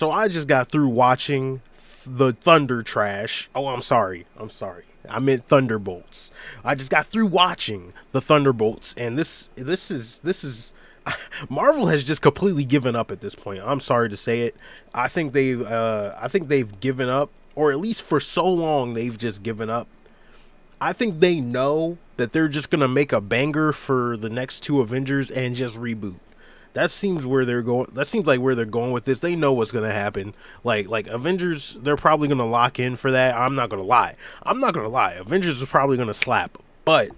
So I just got through watching the Thunder Trash. Oh, I'm sorry. I meant Thunderbolts. I just got through watching the Thunderbolts, and this is Marvel has just completely given up at this point. I'm sorry to say it. I think they've given up, or at least for so long they've just given up. I think they know that they're just gonna make a banger for the next two Avengers and just reboot. That seems where they're going. That seems like where they're going with this. They know what's gonna happen. Like Avengers, they're probably gonna lock in for that. I'm not gonna lie. Avengers is probably gonna slap, but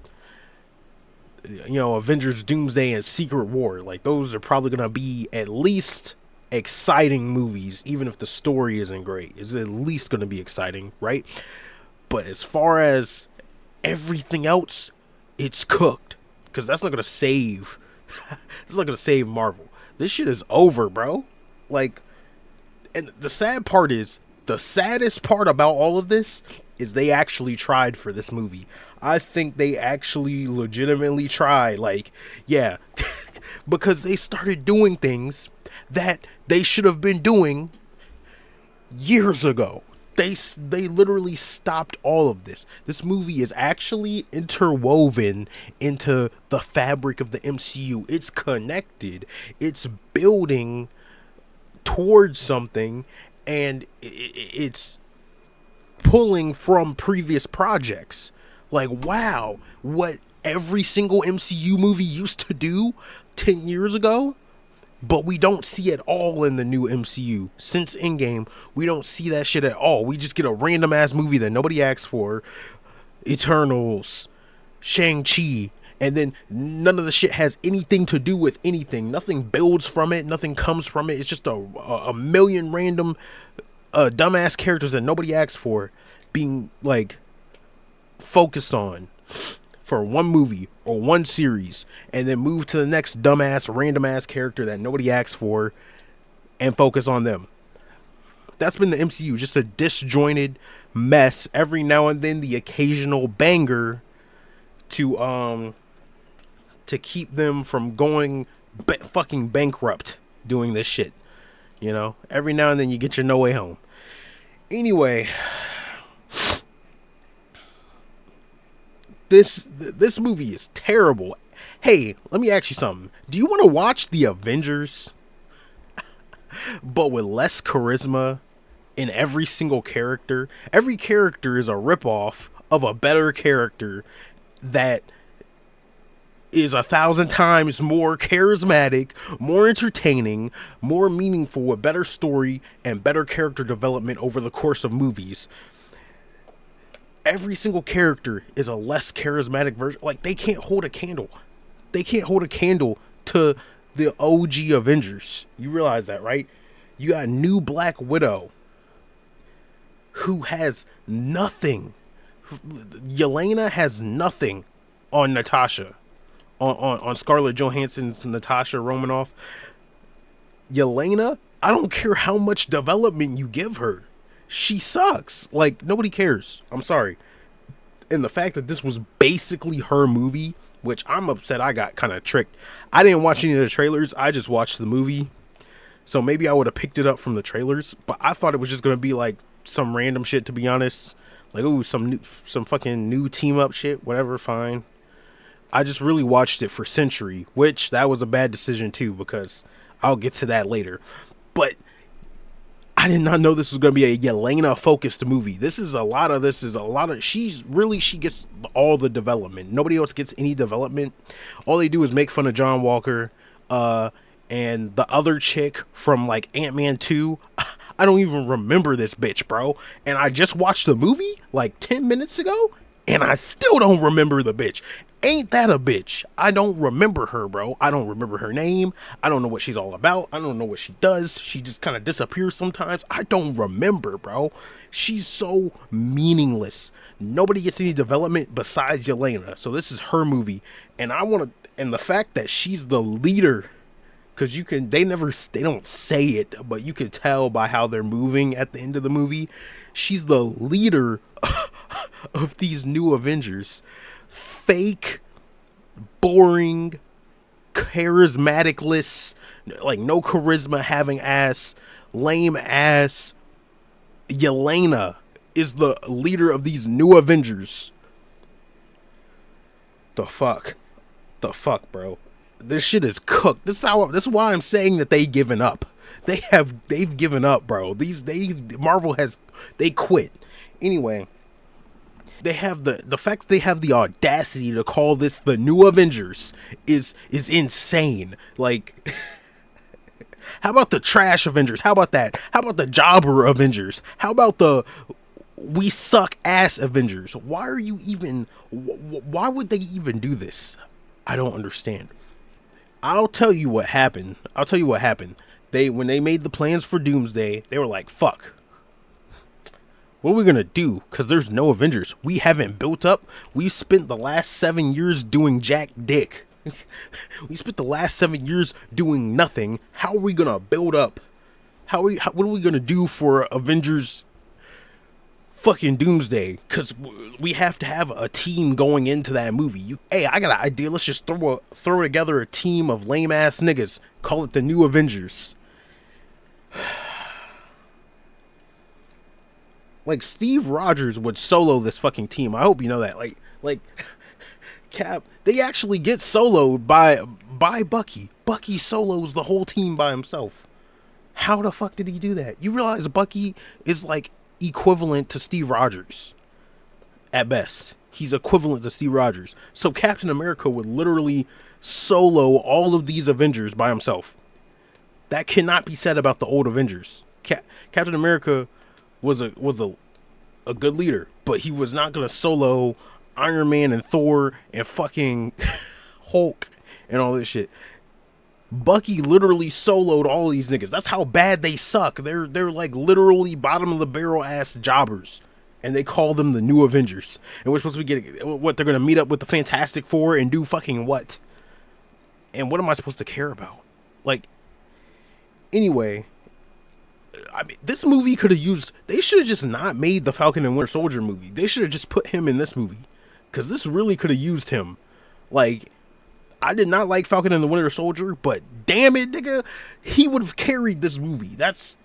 Avengers Doomsday and Secret War, like those are probably gonna be at least exciting movies, even if the story isn't great. It's at least gonna be exciting, right? But as far as everything else, it's cooked. Because that's not gonna save. It's not gonna save Marvel. This shit is over, bro. Like, and the saddest part about all of this is they actually tried for this movie. I think they actually legitimately tried. Like, yeah, because they started doing things that they should have been doing years ago. They literally stopped all of this. This movie is actually interwoven into the fabric of the MCU. It's connected. It's building towards something, and it's pulling from previous projects. Like, wow, what every single MCU movie used to do 10 years ago, but we don't see it all in the new MCU. Since Endgame, we don't see that shit at all. We just get a random ass movie that nobody asked for. Eternals, Shang-Chi, and then none of the shit has anything to do with anything. Nothing builds from it. Nothing comes from it. It's just a million random dumbass characters that nobody asked for being like focused on for one movie or one series, and then move to the next dumbass random ass character that nobody asked for and focus on them. That's been the MCU, just a disjointed mess. Every now and then the occasional banger to keep them from going fucking bankrupt doing this shit. Every now and then you get your No Way Home. Anyway, this movie is terrible. Hey, let me ask you something. Do you want to watch the Avengers, but with less charisma in every single character? Every character is a ripoff of a better character that is 1,000 times more charismatic, more entertaining, more meaningful, with better story and better character development over the course of movies. Every single character is a less charismatic version. Like, they can't hold a candle. They can't hold a candle to the OG Avengers. You realize that, right? You got new Black Widow, who has nothing. Yelena has nothing on Natasha. On Scarlett Johansson's Natasha Romanoff. Yelena, I don't care how much development you give her. She sucks. Like, nobody cares. I'm sorry. And the fact that this was basically her movie, which I'm upset I got kind of tricked. I didn't watch any of the trailers. I just watched the movie. So maybe I would have picked it up from the trailers. But I thought it was just going to be like some random shit, to be honest. Like, ooh, some fucking new team up shit. Whatever, fine. I just really watched it for Century, which that was a bad decision too, because I'll get to that later. But I did not know this was going to be a Yelena focused movie. She gets all the development. Nobody else gets any development. All they do is make fun of John Walker, and the other chick from like Ant-Man 2. I don't even remember this bitch, bro. And I just watched the movie like 10 minutes ago, and I still don't remember the bitch. Ain't that a bitch? I don't remember her, bro. I don't remember her name. I don't know what she's all about. I don't know what she does. She just kind of disappears sometimes. I don't remember, bro. She's so meaningless. Nobody gets any development besides Yelena. So this is her movie. And and the fact that she's the leader, because they don't say it, but you can tell by how they're moving at the end of the movie. She's the leader of these new Avengers. Fake, boring, charismaticless, like no charisma having ass, lame ass Yelena is the leader of these new Avengers. The fuck? The fuck, bro? This shit is cooked. This is why I'm saying that they given up. They've given up, bro. Marvel has they quit. Anyway, they have the fact that they have the audacity to call this the new Avengers is insane. Like how about the trash Avengers? How about that? How about the jobber Avengers? How about the we suck ass Avengers? Why are you even why would they even do this? I don't understand. I'll tell you what happened. When they made the plans for Doomsday, they were like, fuck. What are we gonna do? Because there's no Avengers. We haven't built up. We spent the last 7 years doing jack dick. We spent the last 7 years doing nothing. How are we gonna build up? What are we gonna do for Avengers fucking Doomsday? Because we have to have a team going into that movie. Hey, I got an idea. Let's just throw together a team of lame ass niggas. Call it the New Avengers. Like Steve Rogers would solo this fucking team. I hope you know that. Like Cap, they actually get soloed by Bucky. Bucky solos the whole team by himself. How the fuck did he do that? You realize Bucky is like equivalent to Steve Rogers. At best, he's equivalent to Steve Rogers. So Captain America would literally solo all of these Avengers by himself. That cannot be said about the old Avengers. Captain America was a good leader, but he was not gonna solo Iron Man and Thor and fucking Hulk and all this shit. Bucky literally soloed all these niggas. That's how bad they suck. They're like literally bottom of the barrel ass jobbers, and they call them the New Avengers. And we're supposed to be getting what they're gonna meet up with the Fantastic Four and do fucking what? And what am I supposed to care about? Like, anyway. I mean, this movie could have used. They should have just not made the Falcon and Winter Soldier movie. They should have just put him in this movie, because this really could have used him. Like, I did not like Falcon and the Winter Soldier, but damn it, nigga, he would have carried this movie. That's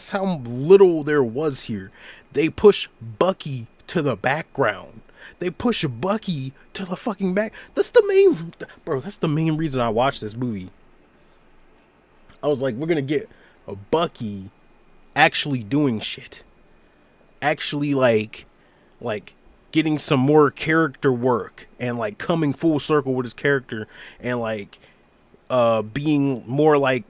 how little there was here. They push Bucky to the background. They push Bucky to the fucking back. That's the main reason I watched this movie. I was like, we're gonna get a Bucky actually doing shit, actually like getting some more character work and like coming full circle with his character and like being more like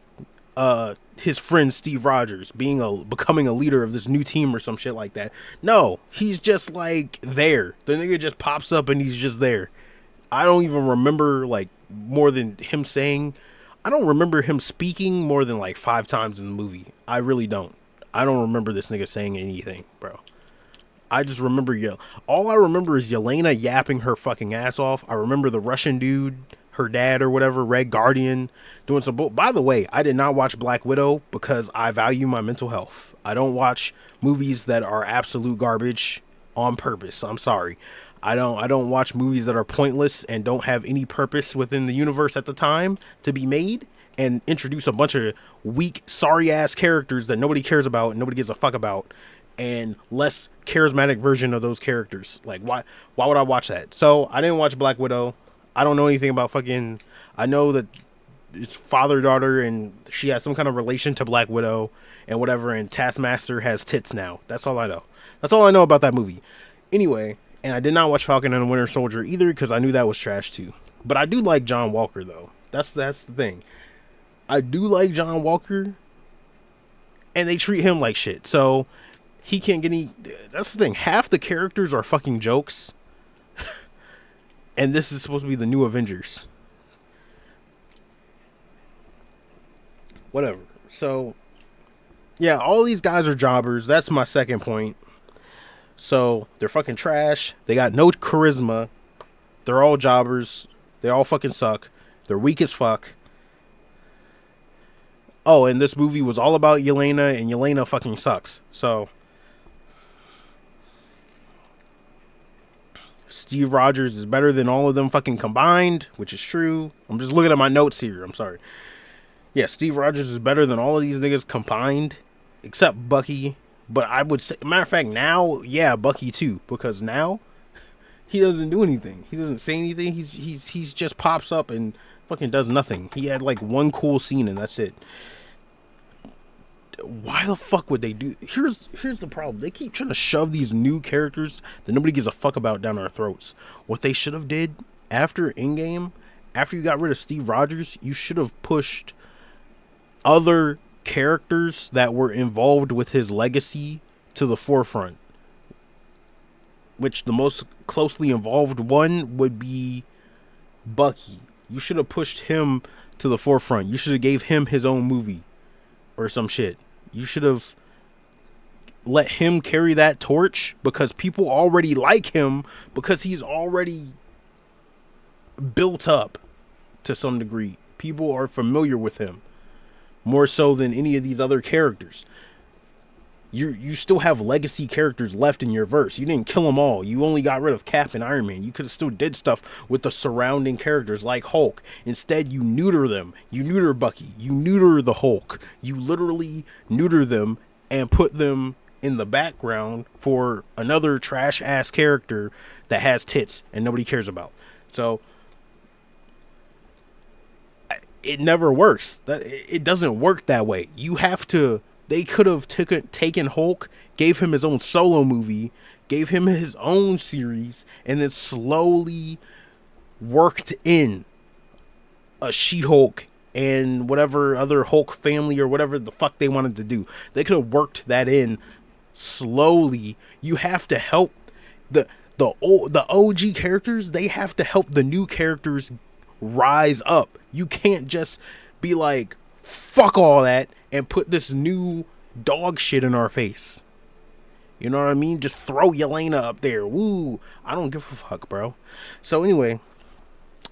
his friend Steve Rogers, becoming a leader of this new team or some shit like that. No, he's just like there. The nigga just pops up and he's just there. I don't even remember like more than him saying. I don't remember him speaking more than like 5 times in the movie. I really don't. I don't remember this nigga saying anything, bro. I just remember all I remember is Yelena yapping her fucking ass off. I remember the Russian dude, her dad or whatever, Red Guardian, doing some By the way, I did not watch Black Widow because I value my mental health. I don't watch movies that are absolute garbage on purpose. I'm sorry. I don't watch movies that are pointless and don't have any purpose within the universe at the time to be made and introduce a bunch of weak, sorry ass characters that nobody cares about and nobody gives a fuck about, and less charismatic version of those characters. Like, why would I watch that? So I didn't watch Black Widow. I don't know anything about fucking. I know that it's father-daughter and she has some kind of relation to Black Widow and whatever, and Taskmaster has tits now. That's all I know. That's all I know about that movie. Anyway. And I did not watch Falcon and the Winter Soldier either because I knew that was trash too. But I do like John Walker though. That's the thing. I do like John Walker, and they treat him like shit. So he can't get any. That's the thing. Half the characters are fucking jokes, and this is supposed to be the New Avengers. Whatever. So yeah, all these guys are jobbers. That's my second point. So they're fucking trash. They got no charisma. They're all jobbers. They all fucking suck. They're weak as fuck. Oh, and this movie was all about Yelena, and Yelena fucking sucks. So Steve Rogers is better than all of them fucking combined, which is true. I'm just looking at my notes here. I'm sorry. Yeah, Steve Rogers is better than all of these niggas combined, except Bucky. But I would say, matter of fact, now, yeah, Bucky too, because now he doesn't do anything. He doesn't say anything. He's just pops up and fucking does nothing. He had like one cool scene and that's it. Why the fuck would they do? Here's the problem. They keep trying to shove these new characters that nobody gives a fuck about down our throats. What they should have did after Endgame, after you got rid of Steve Rogers, you should have pushed other characters that were involved with his legacy to the forefront. Which the most closely involved one would be Bucky. You should have pushed him to the forefront. You should have gave him his own movie or some shit. You should have let him carry that torch because people already like him because he's already built up to some degree. People are familiar with him more so than any of these other characters. You still have legacy characters left in your verse. You didn't kill them all. You only got rid of Cap and Iron Man. You could have still did stuff with the surrounding characters like Hulk. Instead, you neuter them. You neuter Bucky. You neuter the Hulk. You literally neuter them and put them in the background for another trash ass character that has tits and nobody cares about. So it never works. It doesn't work that way. You have to. They could have taken Hulk, gave him his own solo movie, gave him his own series, and then slowly worked in a She-Hulk and whatever other Hulk family or whatever the fuck they wanted to do. They could have worked that in slowly. You have to help the OG characters. They have to help the new characters rise up. You can't just be like, fuck all that and put this new dog shit in our face. You know what I mean? Just throw Yelena up there. Woo. I don't give a fuck, bro. So anyway,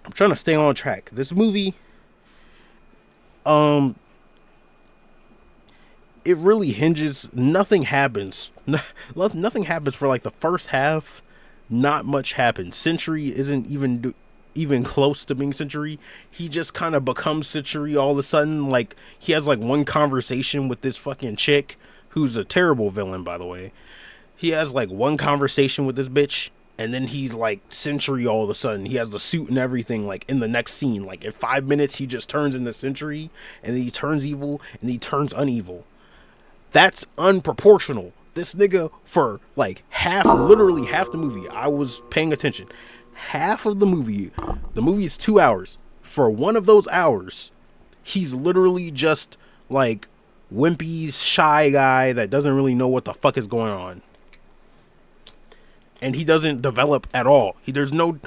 I'm trying to stay on track. This movie, it really hinges. Nothing happens. Nothing happens for like the first half. Not much happens. Sentry isn't even close to being Sentry. He just kind of becomes Sentry all of a sudden. Like, he has like one conversation with this fucking chick who's a terrible villain, by the way. He has like one conversation with this bitch and then he's like Sentry all of a sudden. He has the suit and everything like in the next scene. Like in 5 minutes he just turns into Sentry and then he turns evil and he turns uneval. That's unproportional. This nigga for like literally half the movie, I was paying attention. Half of the movie is 2 hours. For one of those hours, he's literally just like wimpy, shy guy that doesn't really know what the fuck is going on. And he doesn't develop at all. There's no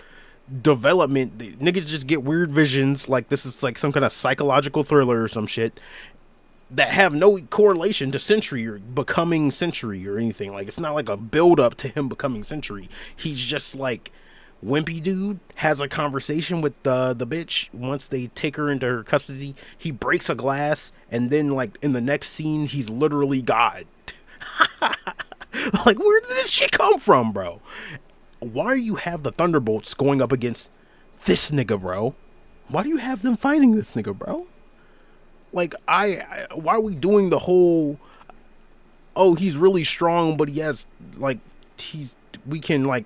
development. Niggas just get weird visions like this is like some kind of psychological thriller or some shit that have no correlation to Sentry or becoming Sentry or anything. Like, it's not like a build up to him becoming Sentry. He's just like wimpy dude, has a conversation with the bitch. Once they take her into her custody, he breaks a glass, and then like in the next scene he's literally God. Like, where did this shit come from, bro? Why do you have the Thunderbolts going up against this nigga, bro? Why do you have them fighting this nigga, bro? Like, why are we doing the whole, oh, he's really strong, but he has like we can like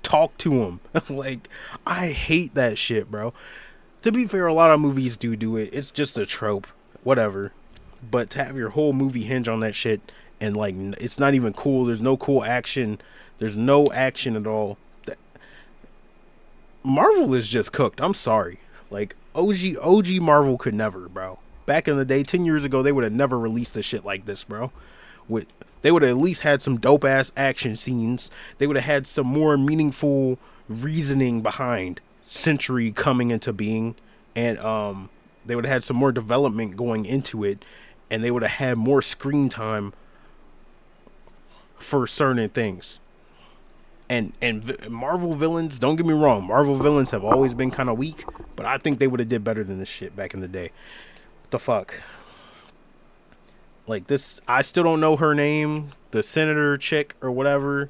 talk to him. Like, I hate that shit, bro. To be fair, a lot of movies do it. It's just a trope, whatever. But to have your whole movie hinge on that shit and like it's not even cool. There's no cool action. There's no action at all. Marvel is just cooked. I'm sorry. Like, OG Marvel could never, bro. Back in the day, 10 years ago, they would have never released the shit like this, bro. They would have at least had some dope ass action scenes. They would have had some more meaningful reasoning behind Sentry coming into being, and they would have had some more development going into it, and they would have had more screen time for certain things. And Marvel villains, don't get me wrong, Marvel villains have always been kind of weak, but I think they would have did better than this shit back in the day. What the fuck? Like, this, I still don't know her name, the senator chick or whatever.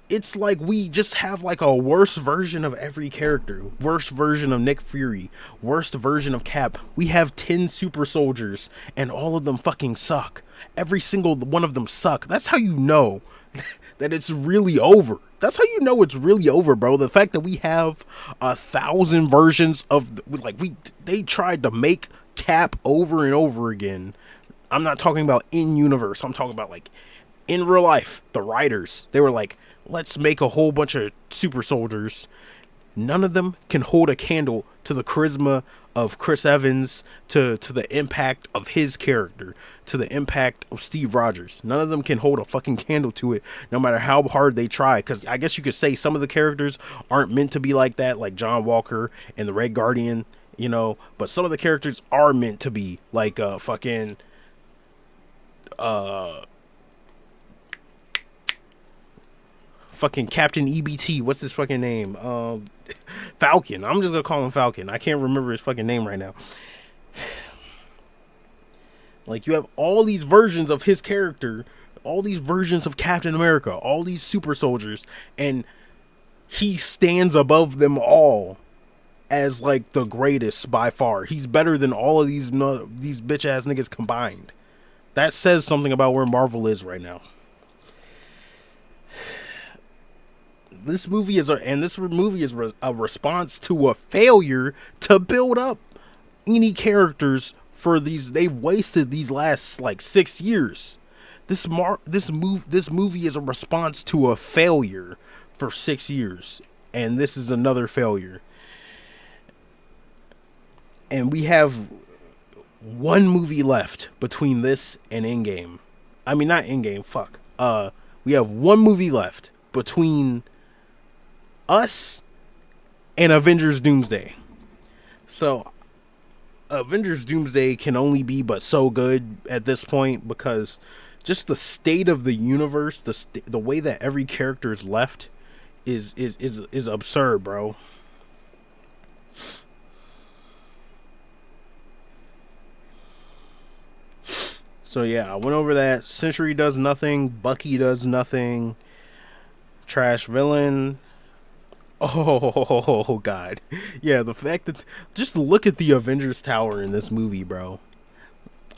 it's like we just have like a worse version of every character. Worst version of Nick Fury, worst version of Cap. We have 10 super soldiers and all of them fucking suck. Every single one of them suck. That's how you know that it's really over. That's how you know it's really over, bro. The fact that we have 1,000 versions of they tried to make Cap over and over again. I'm not talking about in universe. I'm talking about like in real life. The writers, they were like, let's make a whole bunch of super soldiers. None of them can hold a candle to the charisma of Chris Evans, to the impact of his character, to the impact of Steve Rogers. None of them can hold a fucking candle to it, no matter how hard they try. Because I guess you could say some of the characters aren't meant to be like that, like John Walker and the Red Guardian, you know. But some of the characters are meant to be like fucking Captain EBT. What's his fucking name? Falcon. I'm just gonna call him Falcon. I can't remember his fucking name right now. Like, you have all these versions of his character, all these versions of Captain America, all these super soldiers, and he stands above them all as like the greatest by far. He's better than all of these bitch ass niggas combined. That says something about where Marvel is right now. This movie is a response to a failure to build up any characters for these. They've wasted these last like 6 years. This movie is a response to a failure for 6 years, and this is another failure. And we have one movie left between this and Endgame. I mean, not Endgame. Fuck. We have one movie left between us and Avengers Doomsday. So Avengers Doomsday can only be but so good at this point, because just the state of the universe, the way that every character is left is absurd, bro. So yeah, I went over that. Sentry does nothing, Bucky does nothing, trash villain. Oh god. Yeah, the fact that, just look at the Avengers Tower in this movie, bro.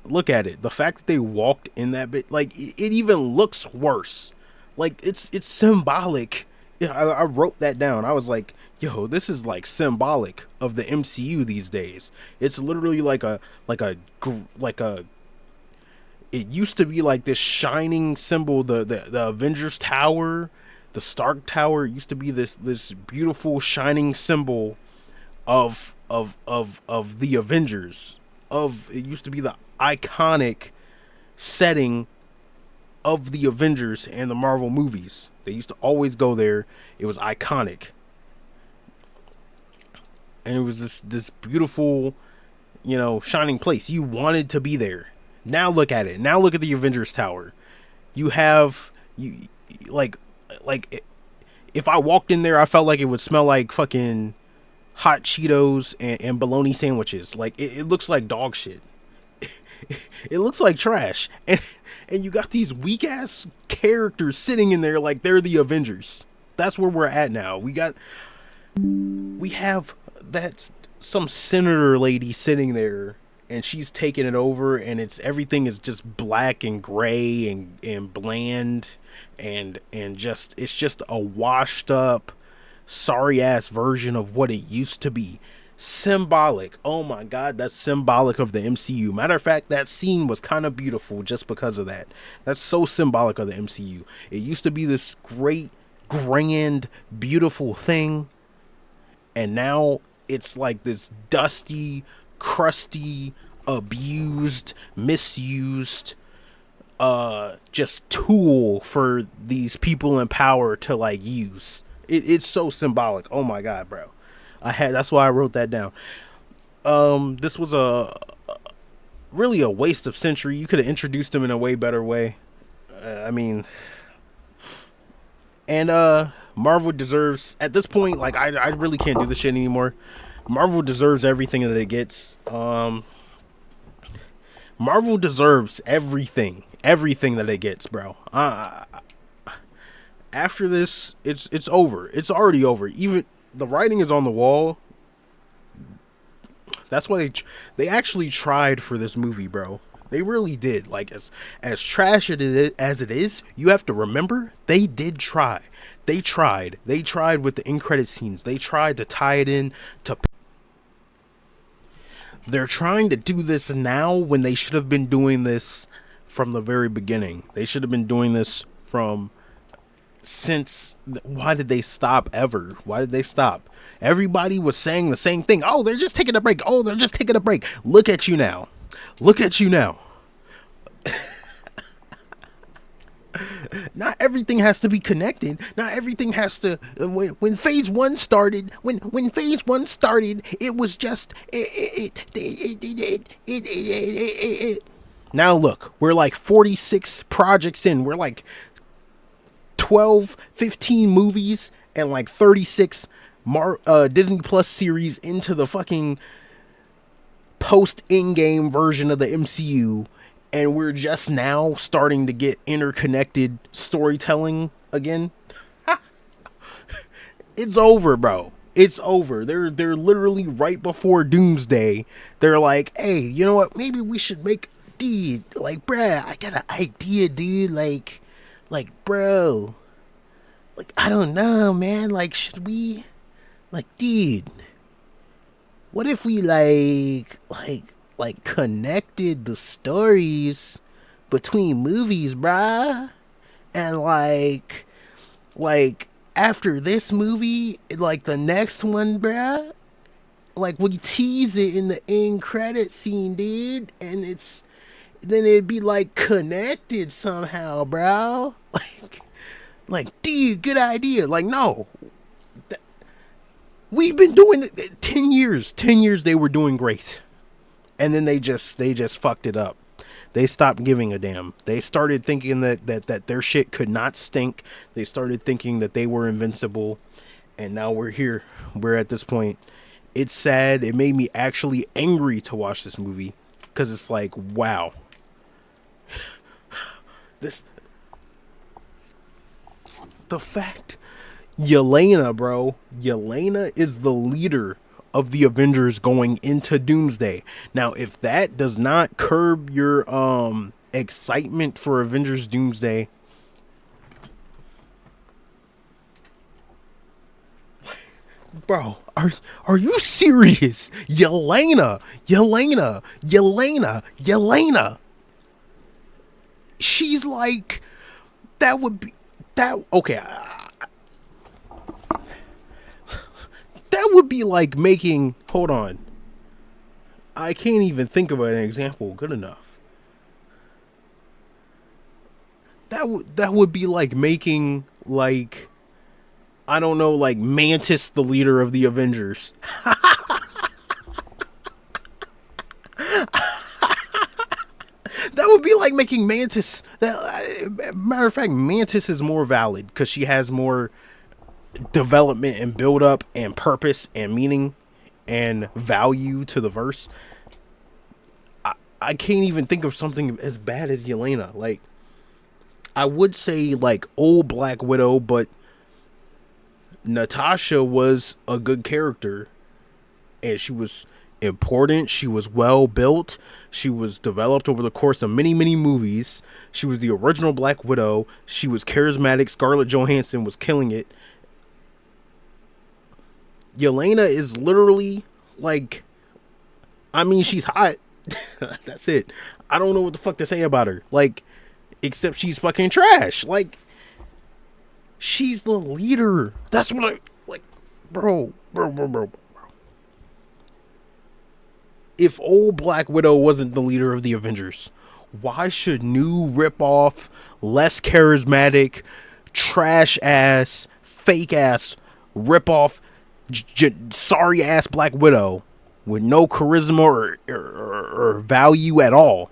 Look at it. The fact that they walked in that bit, like, it even looks worse. Like, it's symbolic. Yeah, I wrote that down. I was like, yo, this is like symbolic of the MCU these days. It's literally like a it used to be like this shining symbol, the Avengers Tower, the Stark Tower. It used to be this beautiful shining symbol of the Avengers. It used to be the iconic setting of the Avengers and the Marvel movies. They used to always go there. It was iconic. And it was this beautiful, you know, shining place. You wanted to be there. Now look at it. Now look at the Avengers Tower. You have, like if I walked in there, I felt like it would smell like fucking hot Cheetos and bologna sandwiches. Like, it looks like dog shit. It looks like trash. And you got these weak ass characters sitting in there like they're the Avengers. That's where we're at now. We have that some senator lady sitting there, and she's taking it over, and everything is just black and gray and bland and just, it's just a washed up, sorry ass version of what it used to be. Symbolic. Oh my god, that's symbolic of the MCU. Matter of fact, that scene was kind of beautiful just because of that. That's so symbolic of the MCU. It used to be this great, grand, beautiful thing, and now it's like this dusty, crusty, abused, misused, just tool for these people in power to like use. It's so symbolic. Oh my god, bro. That's why I wrote that down. This was really a waste of Sentry. You could have introduced him in a way better way. I mean, and Marvel deserves, at this point, like, I really can't do this shit anymore. Marvel deserves everything that it gets. Marvel deserves everything that it gets, bro. After this, it's over. It's already over. Even the writing is on the wall. That's why they actually tried for this movie, bro. They really did. Like as trash as it is, you have to remember they did try. They tried. They tried with the end credit scenes. They tried to tie it in to. They're trying to do this now when they should have been doing this from the very beginning. They should have been doing this from since. Why did they stop ever? Why did they stop? Everybody was saying the same thing. Oh, they're just taking a break. Oh, they're just taking a break. Look at you now. Look at you now. Not everything has to be connected. Not everything has to. When phase one started, when phase one started, it was just it. Now look, we're like 46 projects in. We're like 12, 15 movies and like 36 Disney Plus series into the fucking post in-game version of the MCU, and we're just now starting to get interconnected storytelling again. It's over, bro. It's over. They're literally right before Doomsday. They're like, hey, you know what? Maybe we should make, dude, like, bruh, I got an idea, dude. Like, bro, like, I don't know, man. Like, should we, like, dude, what if we like connected the stories between movies, bruh? And like after this movie, like the next one, bruh, like we tease it in the end credit scene, dude, and then it'd be like connected somehow, bro. Like, dude, good idea. Like, no, we've been doing it 10 years. 10 years they were doing great. And then they just fucked it up. They stopped giving a damn. They started thinking that their shit could not stink. They started thinking that they were invincible. And now we're here. We're at this point. It's sad. It made me actually angry to watch this movie. Because it's like, wow. The fact, Yelena, bro. Yelena is the leader of the Avengers going into Doomsday. Now, if that does not curb your excitement for Avengers Doomsday, bro, are you serious? Yelena. She's like, that would be that okay. That would be like making, hold on, I can't even think of an example good enough. That would be like making, like, I don't know, like Mantis the leader of the Avengers. That would be like making Mantis. Matter of fact, Mantis is more valid because she has more development and build up and purpose and meaning and value to the verse. I can't even think of something as bad as Yelena. Like, I would say like old Black Widow, but Natasha was a good character and she was important. She was well built. She was developed over the course of many movies. She was the original Black Widow. She was charismatic. Scarlett Johansson was killing it. Yelena is literally like, I mean, she's hot. That's it. I don't know what the fuck to say about her. Like, except she's fucking trash. Like, she's the leader. That's what I like, bro. If old Black Widow wasn't the leader of the Avengers, why should new rip-off, less charismatic, trash ass, fake ass, rip-off, sorry ass Black Widow with no charisma or value at all,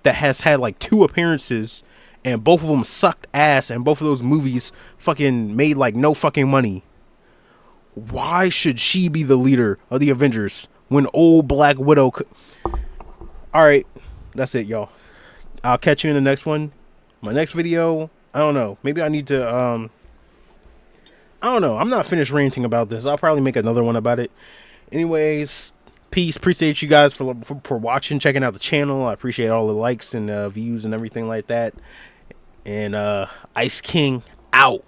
that has had like 2 appearances and both of them sucked ass and both of those movies fucking made like no fucking money? Why should she be the leader of the Avengers when old Black Widow could? All right, that's it, y'all. I'll catch you in the next one. My next video, I don't know. Maybe I need to I don't know. I'm not finished ranting about this. I'll probably make another one about it. Anyways, peace. Appreciate you guys for watching, checking out the channel. I appreciate all the likes and views and everything like that. And Ice King out.